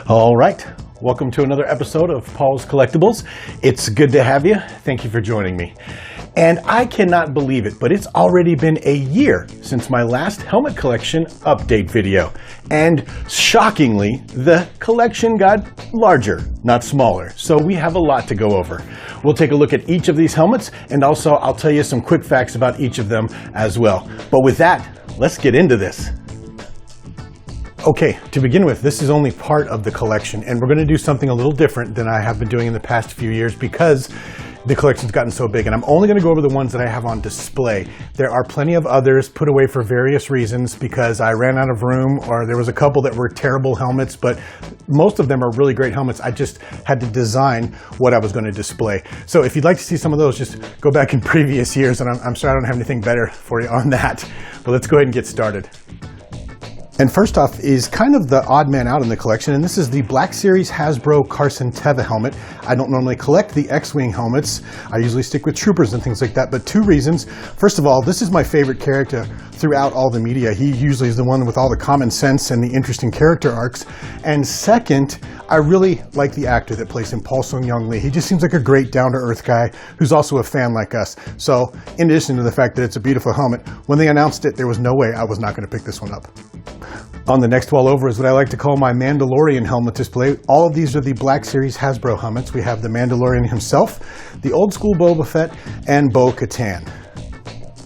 All right, welcome to another episode of Paul's Collectibles. It's good to have you. Thank you for joining me. And I cannot believe it, but it's already been a year since my last helmet collection update video. And shockingly, the collection got larger, not smaller. So we have a lot to go over. We'll take a look at each of these helmets, and also I'll tell you some quick facts about each of them as well. But with that, let's get into this. Okay, to begin with, this is only part of the collection, and we're going to do something a little different than I have been doing in the past few years because the collection's gotten so big, and I'm only going to go over the ones that I have on display. There are plenty of others put away for various reasons because I ran out of room, or there was a couple that were terrible helmets, but most of them are really great helmets. I just had to design what I was going to display. So if you'd like to see some of those, just go back in previous years, and I'm sorry I don't have anything better for you on that. But let's go ahead and get started. And first off is kind of the odd man out in the collection, and this is the Black Series Hasbro Carson Teva helmet. I don't normally collect the X-Wing helmets. I usually stick with troopers and things like that, but two reasons. First of all, this is my favorite character throughout all the media. He usually is the one with all the common sense and the interesting character arcs. And second, I really like the actor that plays him, Paul Sung-Young Lee. He just seems like a great down-to-earth guy who's also a fan like us. So in addition to the fact that it's a beautiful helmet, when they announced it, there was no way I was not going to pick this one up. On the next wall over is what I like to call my Mandalorian helmet display. All of these are the Black Series Hasbro helmets. We have the Mandalorian himself, the old school Boba Fett, and Katan.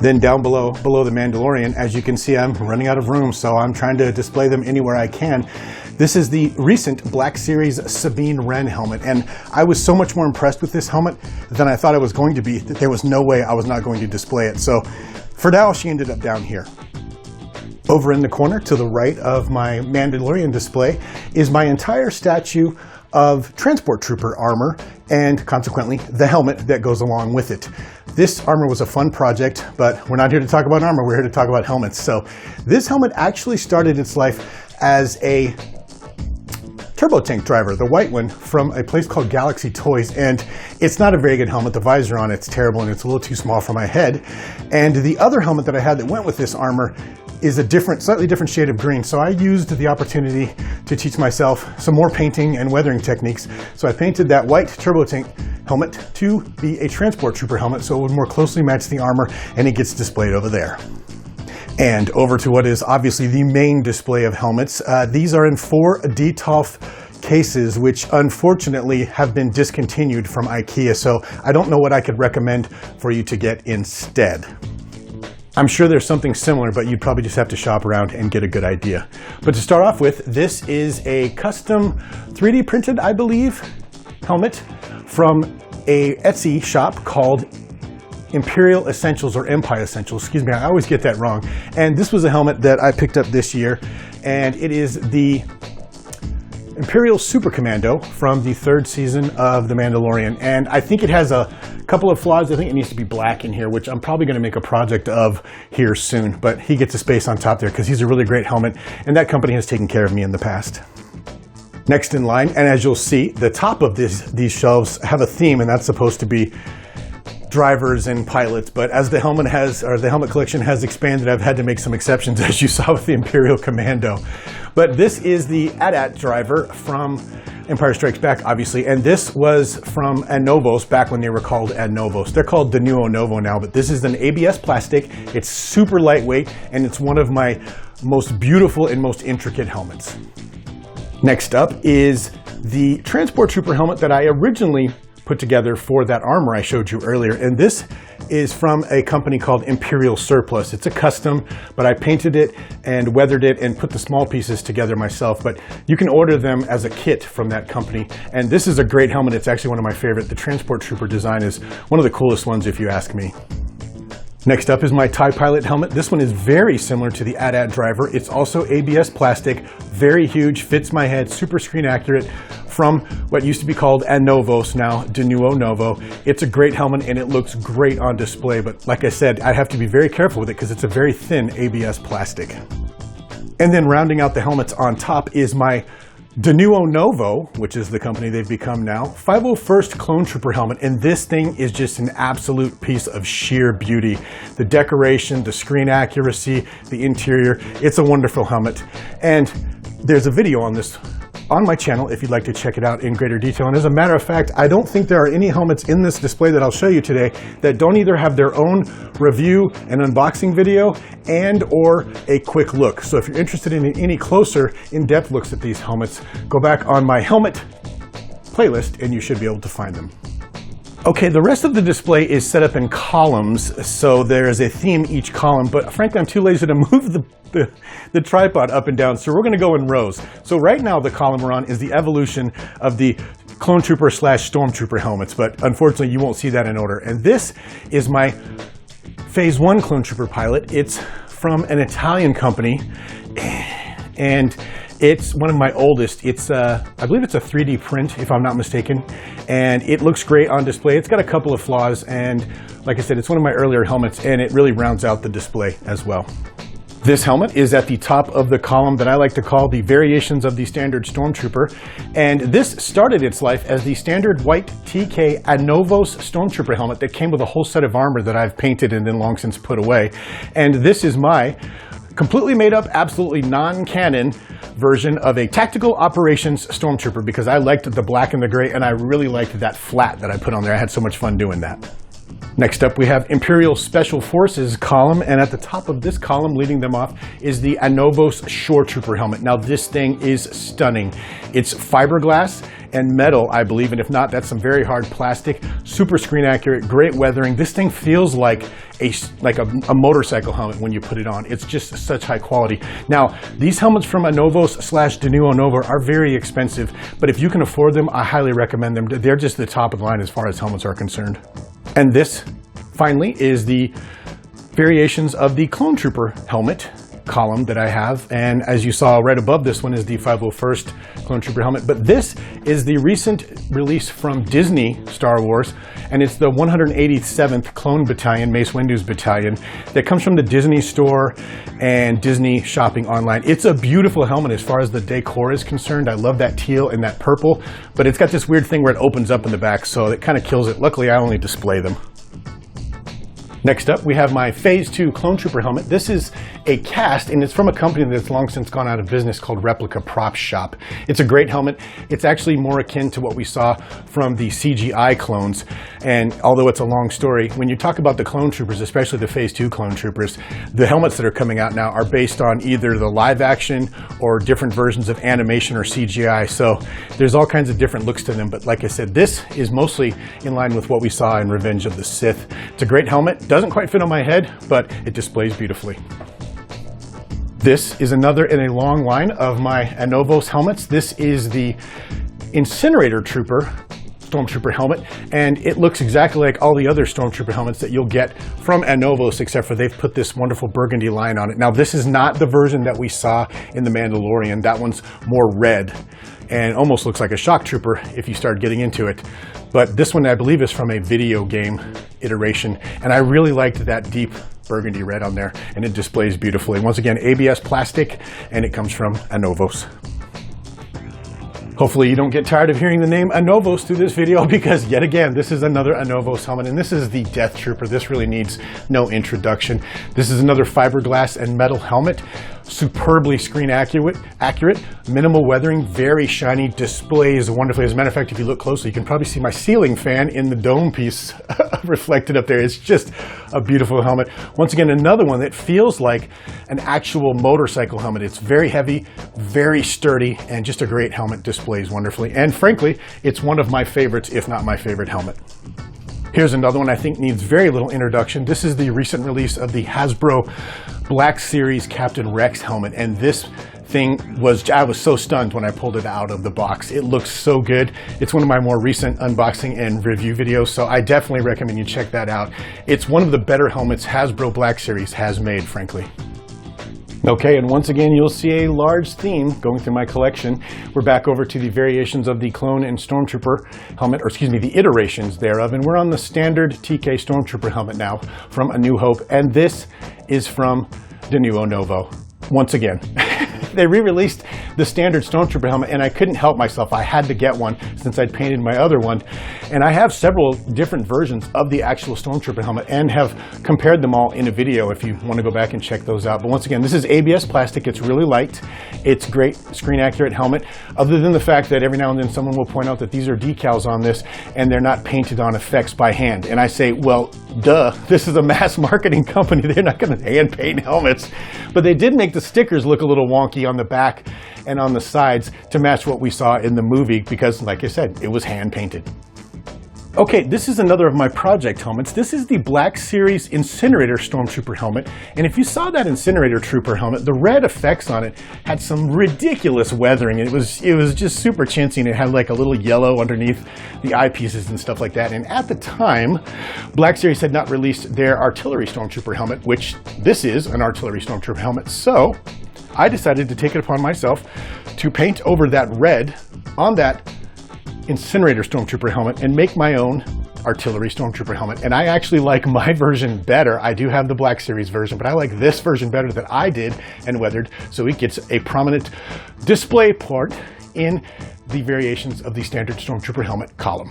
Then down below the Mandalorian, as you can see, I'm running out of room, so I'm trying to display them anywhere I can. This is the recent Black Series Sabine Wren helmet, and I was so much more impressed with this helmet than I thought I was going to be that there was no way I was not going to display it. So for now, she ended up down here. Over in the corner to the right of my Mandalorian display is my entire statue of Transport Trooper armor and consequently the helmet that goes along with it. This armor was a fun project, but we're not here to talk about armor, we're here to talk about helmets. So this helmet actually started its life as a turbo tank driver, the white one, from a place called Galaxy Toys, and it's not a very good helmet. The visor on it's terrible and it's a little too small for my head. And the other helmet that I had that went with this armor is a slightly different shade of green. So I used the opportunity to teach myself some more painting and weathering techniques. So I painted that white turbo tank helmet to be a Transport Trooper helmet so it would more closely match the armor, and it gets displayed over there. And over to what is obviously the main display of helmets. These are in 4 Detolf cases, which unfortunately have been discontinued from IKEA. So I don't know what I could recommend for you to get instead. I'm sure there's something similar, but you'd probably just have to shop around and get a good idea. But to start off with, this is a custom 3D printed, I believe, helmet from a Etsy shop called Imperial Essentials or Empire Essentials. Excuse me, I always get that wrong. And this was a helmet that I picked up this year, and it is the Imperial Super Commando from the 3rd season of The Mandalorian. And I think it has a couple of flaws. I think it needs to be black in here, which I'm probably going to make a project of here soon. But he gets a space on top there because he's a really great helmet, and that company has taken care of me in the past. Next in line, and as you'll see, the top of these shelves have a theme, and that's supposed to be drivers and pilots, but as the helmet collection has expanded, I've had to make some exceptions, as you saw with the Imperial Commando. But this is the AT-AT driver from Empire Strikes Back, obviously, and this was from Anovos back when they were called Anovos. They're called Denuo Novo now, but this is an ABS plastic. It's super lightweight, and it's one of my most beautiful and most intricate helmets. Next up is the Transport Trooper helmet that I originally put together for that armor I showed you earlier, and this is from a company called Imperial Surplus. It's a custom, but I painted it and weathered it and put the small pieces together myself, but you can order them as a kit from that company. And this is a great helmet. It's actually one of my favorite. The Transport Trooper design is one of the coolest ones if you ask me. Next up is my TIE Pilot helmet. This one is very similar to the AT-AT driver. It's also ABS plastic, very huge, fits my head, super screen accurate, from what used to be called Anovos, now Denuo Novo. It's a great helmet and it looks great on display, but like I said, I have to be very careful with it because it's a very thin ABS plastic. And then rounding out the helmets on top is my Denuo Novo, which is the company they've become now, 501st Clonetrooper helmet, and this thing is just an absolute piece of sheer beauty. The decoration, the screen accuracy, the interior, it's a wonderful helmet. And there's a video on this on my channel if you'd like to check it out in greater detail. And as a matter of fact, I don't think there are any helmets in this display that I'll show you today that don't either have their own review and unboxing video and or a quick look. So if you're interested in any closer in-depth looks at these helmets, go back on my helmet playlist and you should be able to find them. Okay, the rest of the display is set up in columns, so there's a theme each column, but frankly I'm too lazy to move the tripod up and down, so we're going to go in rows. So right now the column we're on is the evolution of the Clonetrooper / Stormtrooper helmets, but unfortunately you won't see that in order. And this is my Phase 1 Clonetrooper pilot. It's from an Italian company, and it's one of my oldest. It's, I believe it's a 3D print, if I'm not mistaken, and it looks great on display. It's got a couple of flaws, and like I said, it's one of my earlier helmets, and it really rounds out the display as well. This helmet is at the top of the column that I like to call the variations of the standard Stormtrooper, and this started its life as the standard white TK Anovos Stormtrooper helmet that came with a whole set of armor that I've painted and then long since put away. And this is my completely made up, absolutely non-canon version of a tactical operations Stormtrooper, because I liked the black and the gray, and I really liked that flat that I put on there. I had so much fun doing that. Next up, we have Imperial Special Forces column, and at the top of this column, leading them off, is the Anovos Shoretrooper helmet. Now, this thing is stunning. It's fiberglass and metal, I believe, and if not, that's some very hard plastic, super screen accurate, great weathering. This thing feels like a motorcycle helmet when you put it on. It's just such high quality. Now, these helmets from Anovos / Denuo Novo are very expensive, but if you can afford them, I highly recommend them. They're just the top of the line as far as helmets are concerned. And this, finally, is the variations of the Clonetrooper helmet column that I have, and as you saw right above this one is the 501st Clonetrooper helmet, but this is the recent release from Disney Star Wars, and it's the 187th Clone Battalion, Mace Windu's battalion, that comes from the Disney Store and Disney Shopping Online. It's a beautiful helmet as far as the decor is concerned. I love that teal and that purple, but it's got this weird thing where it opens up in the back, so it kind of kills it. Luckily, I only display them. Next up, we have my Phase 2 Clonetrooper helmet. This is a cast, and it's from a company that's long since gone out of business called Replica Prop Shop. It's a great helmet. It's actually more akin to what we saw from the CGI clones, and although it's a long story, when you talk about the Clonetroopers, especially the Phase 2 Clonetroopers, the helmets that are coming out now are based on either the live action or different versions of animation or CGI, so there's all kinds of different looks to them, but like I said, this is mostly in line with what we saw in Revenge of the Sith. It's a great helmet. Doesn't quite fit on my head, but it displays beautifully. This is another in a long line of my Anovos helmets. This is the Incinerator Stormtrooper helmet, and it looks exactly like all the other Stormtrooper helmets that you'll get from Anovos, except for they've put this wonderful burgundy line on it. Now, this is not the version that we saw in The Mandalorian. That one's more red and almost looks like a shock trooper if you start getting into it. But this one, I believe, is from a video game iteration, and I really liked that deep burgundy red on there, and it displays beautifully. Once again, ABS plastic, and it comes from Anovos. Hopefully you don't get tired of hearing the name Anovos through this video, because yet again, this is another Anovos helmet, and this is the Death Trooper. This really needs no introduction. This is another fiberglass and metal helmet, superbly screen accurate, minimal weathering, very shiny, displays wonderfully. As a matter of fact, if you look closely, you can probably see my ceiling fan in the dome piece reflected up there. It's just a beautiful helmet. Once again, another one that feels like an actual motorcycle helmet. It's very heavy, very sturdy, and just a great helmet. Displays wonderfully. And frankly, it's one of my favorites, if not my favorite helmet. Here's another one I think needs very little introduction. This is the recent release of the Hasbro Black Series Captain Rex helmet, and this thing I was so stunned when I pulled it out of the box. It looks so good. It's one of my more recent unboxing and review videos, so I definitely recommend you check that out. It's one of the better helmets Hasbro Black Series has made, frankly. Okay, and once again, you'll see a large theme going through my collection. We're back over to the variations of the Clone and Stormtrooper helmet, or excuse me, the iterations thereof, and we're on the standard TK Stormtrooper helmet now from A New Hope, and this is from Denuo Novo. Once again, They re-released the standard Stormtrooper helmet, and I couldn't help myself. I had to get one since I'd painted my other one. And I have several different versions of the actual Stormtrooper helmet and have compared them all in a video if you want to go back and check those out. But once again, this is ABS plastic. It's really light. It's great screen accurate helmet, other than the fact that every now and then someone will point out that these are decals on this and they're not painted on effects by hand. And I say, well, duh, this is a mass marketing company. They're not going to hand paint helmets. But they did make the stickers look a little wonky on the back and on the sides to match what we saw in the movie because, like I said, it was hand painted. Okay, this is another of my project helmets. This is the Black Series Incinerator Stormtrooper helmet. And if you saw that Incinerator Trooper helmet, the red effects on it had some ridiculous weathering. It was just super chintzy, and it had like a little yellow underneath the eyepieces and stuff like that. And at the time, Black Series had not released their Artillery Stormtrooper helmet, which this is an Artillery Stormtrooper helmet. So I decided to take it upon myself to paint over that red on that Incinerator Stormtrooper helmet and make my own Artillery Stormtrooper helmet. And I actually like my version better. I do have the Black Series version, but I like this version better that I did and weathered, so it gets a prominent display part in the variations of the standard Stormtrooper helmet column.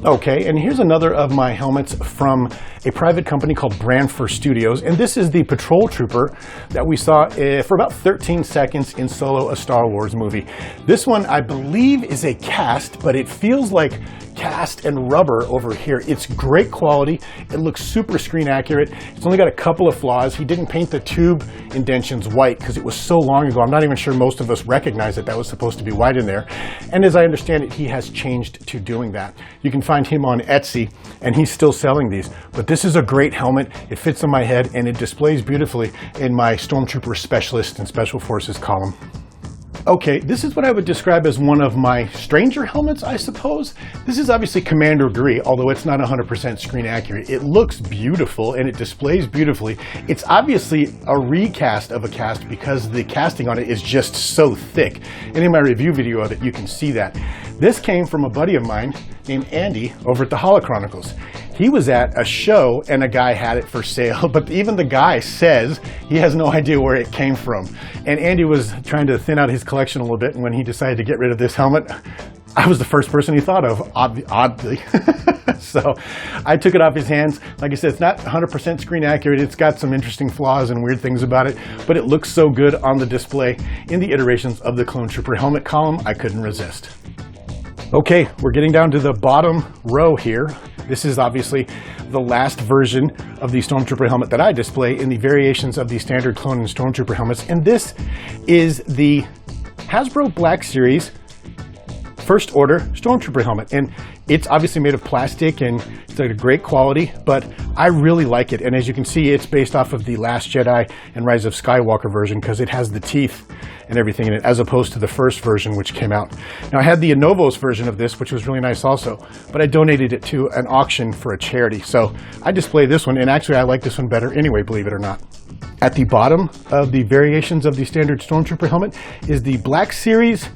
Okay, and here's another of my helmets from a private company called Branfuhr Studios, and this is the Patrol Trooper that we saw for about 13 seconds in Solo, a Star Wars movie. This one, I believe, is a cast, but it feels like cast and rubber over here. It's great quality. It looks super screen accurate. It's only got a couple of flaws. He didn't paint the tube indentions white because it was so long ago. I'm not even sure most of us recognize that was supposed to be white in there. And as I understand it, he has changed to doing that. You can find him on Etsy, and he's still selling these. But this is a great helmet. It fits on my head, and it displays beautifully in my Stormtrooper Specialist and Special Forces column. Okay, this is what I would describe as one of my stranger helmets, I suppose. This is obviously Commando Gree, although it's not 100% screen accurate. It looks beautiful and it displays beautifully. It's obviously a recast of a cast because the casting on it is just so thick. And in my review video of it, you can see that. This came from a buddy of mine named Andy over at the Holochronicles. He was at a show and a guy had it for sale, but even the guy says he has no idea where it came from. And Andy was trying to thin out his collection a little bit, and when he decided to get rid of this helmet, I was the first person he thought of, oddly. So I took it off his hands. Like I said, it's not 100% screen accurate. It's got some interesting flaws and weird things about it, but it looks so good on the display in the iterations of the Clonetrooper helmet column, I couldn't resist. Okay, we're getting down to the bottom row here. This is obviously the last version of the Stormtrooper helmet that I display in the variations of the standard Clone and Stormtrooper helmets. And this is the Hasbro Black Series First Order Stormtrooper helmet. And it's obviously made of plastic and it's like a great quality, but I really like it. And as you can see, it's based off of the Last Jedi and Rise of Skywalker version because it has the teeth and everything in it, as opposed to the first version which came out. Now I had the Anovos version of this, which was really nice also, but I donated it to an auction for a charity. So I display this one, and actually I like this one better anyway, believe it or not. At the bottom of the variations of the standard Stormtrooper helmet is the Black Series.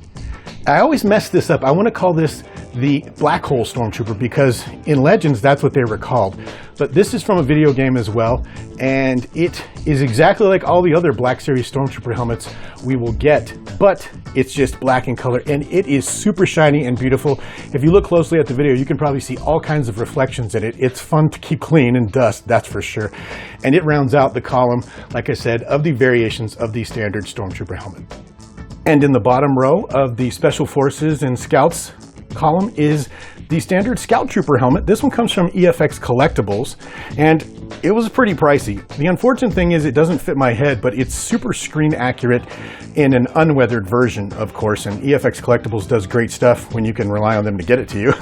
I always mess this up. I want to call this the Black Hole Stormtrooper because in Legends that's what they were called. But this is from a video game as well, and it is exactly like all the other Black Series Stormtrooper helmets we will get, but it's just black in color, and it is super shiny and beautiful. If you look closely at the video, you can probably see all kinds of reflections in it. It's fun to keep clean and dust, that's for sure. And it rounds out the column, like I said, of the variations of the standard Stormtrooper helmet. And in the bottom row of the Special Forces and Scouts column is the standard Scout Trooper helmet. This one comes from EFX Collectibles, and it was pretty pricey. The unfortunate thing is it doesn't fit my head, but it's super screen accurate in an unweathered version, of course, and EFX Collectibles does great stuff when you can rely on them to get it to you.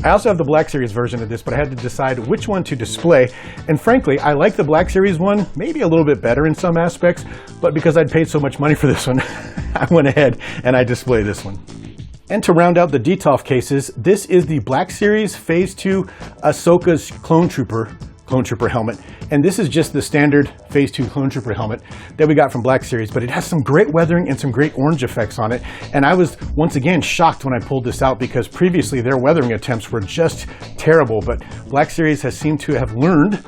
I also have the Black Series version of this, but I had to decide which one to display, and frankly, I like the Black Series one maybe a little bit better in some aspects, but because I'd paid so much money for this one, I went ahead and I display this one. And to round out the Detolf cases, this is the Black Series Phase 2 Ahsoka's Clonetrooper helmet. And this is just the standard Phase 2 Clonetrooper helmet that we got from Black Series, but it has some great weathering and some great orange effects on it. And I was once again shocked when I pulled this out because previously their weathering attempts were just terrible, but Black Series has seemed to have learned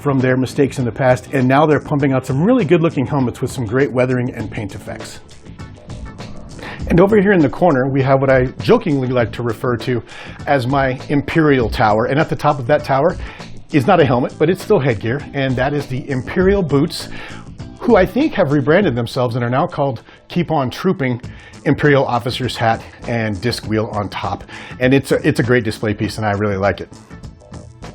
from their mistakes in the past, and now they're pumping out some really good looking helmets with some great weathering and paint effects. And over here in the corner, we have what I jokingly like to refer to as my Imperial tower. And at the top of that tower is not a helmet, but it's still headgear, and that is the Imperial boots, who I think have rebranded themselves and are now called Keep On Trooping Imperial Officer's Hat and disc wheel on top. And it's a great display piece, and I really like it.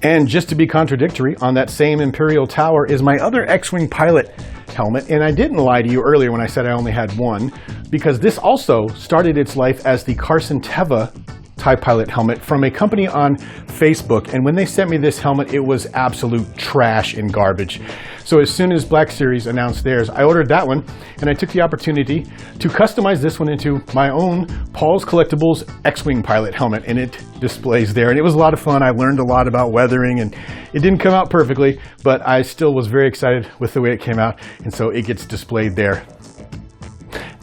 And just to be contradictory, on that same Imperial tower is my other X-Wing pilot helmet, and I didn't lie to you earlier when I said I only had one, because this also started its life as the Carson Teva TIE Pilot helmet from a company on Facebook, and when they sent me this helmet, it was absolute trash and garbage. So as soon as Black Series announced theirs, I ordered that one, and I took the opportunity to customize this one into my own Paul's Collectibles X-Wing Pilot helmet, and it displays there. And it was a lot of fun. I learned a lot about weathering, and it didn't come out perfectly, but I still was very excited with the way it came out, and so it gets displayed there.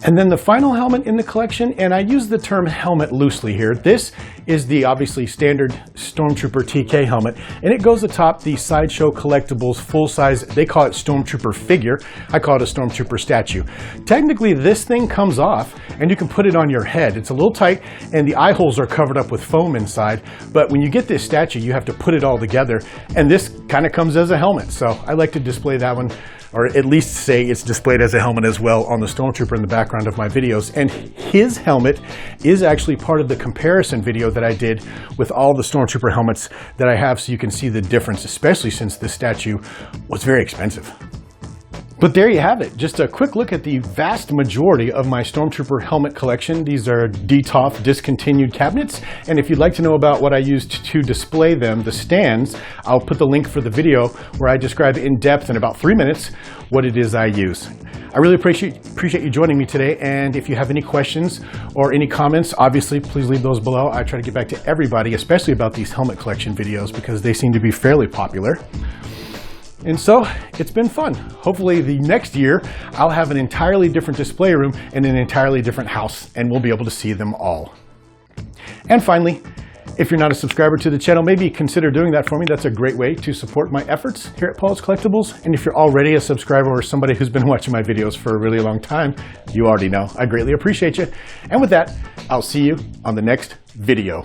And then the final helmet in the collection, and I use the term helmet loosely here. This is the obviously standard Stormtrooper TK helmet, and it goes atop the Sideshow Collectibles full-size, they call it Stormtrooper figure. I call it a Stormtrooper statue. Technically, this thing comes off, and you can put it on your head. It's a little tight, and the eye holes are covered up with foam inside, but when you get this statue, you have to put it all together, and this kind of comes as a helmet. So I like to display that one, or at least say it's displayed as a helmet as well on the Stormtrooper in the background of my videos. And his helmet is actually part of the comparison video that I did with all the Stormtrooper helmets that I have, so you can see the difference, especially since this statue was very expensive. But there you have it, just a quick look at the vast majority of my Stormtrooper helmet collection. These are DTOF discontinued cabinets, and if you'd like to know about what I used to display them, the stands, I'll put the link for the video where I describe in depth in about 3 minutes what it is I use. I really appreciate you joining me today, and if you have any questions or any comments, obviously please leave those below. I try to get back to everybody, especially about these helmet collection videos, because they seem to be fairly popular. And so, it's been fun. Hopefully the next year, I'll have an entirely different display room and an entirely different house, and we'll be able to see them all. And finally, if you're not a subscriber to the channel, maybe consider doing that for me. That's a great way to support my efforts here at Paul's Collectibles. And if you're already a subscriber or somebody who's been watching my videos for a really long time, you already know. I greatly appreciate you. And with that, I'll see you on the next video.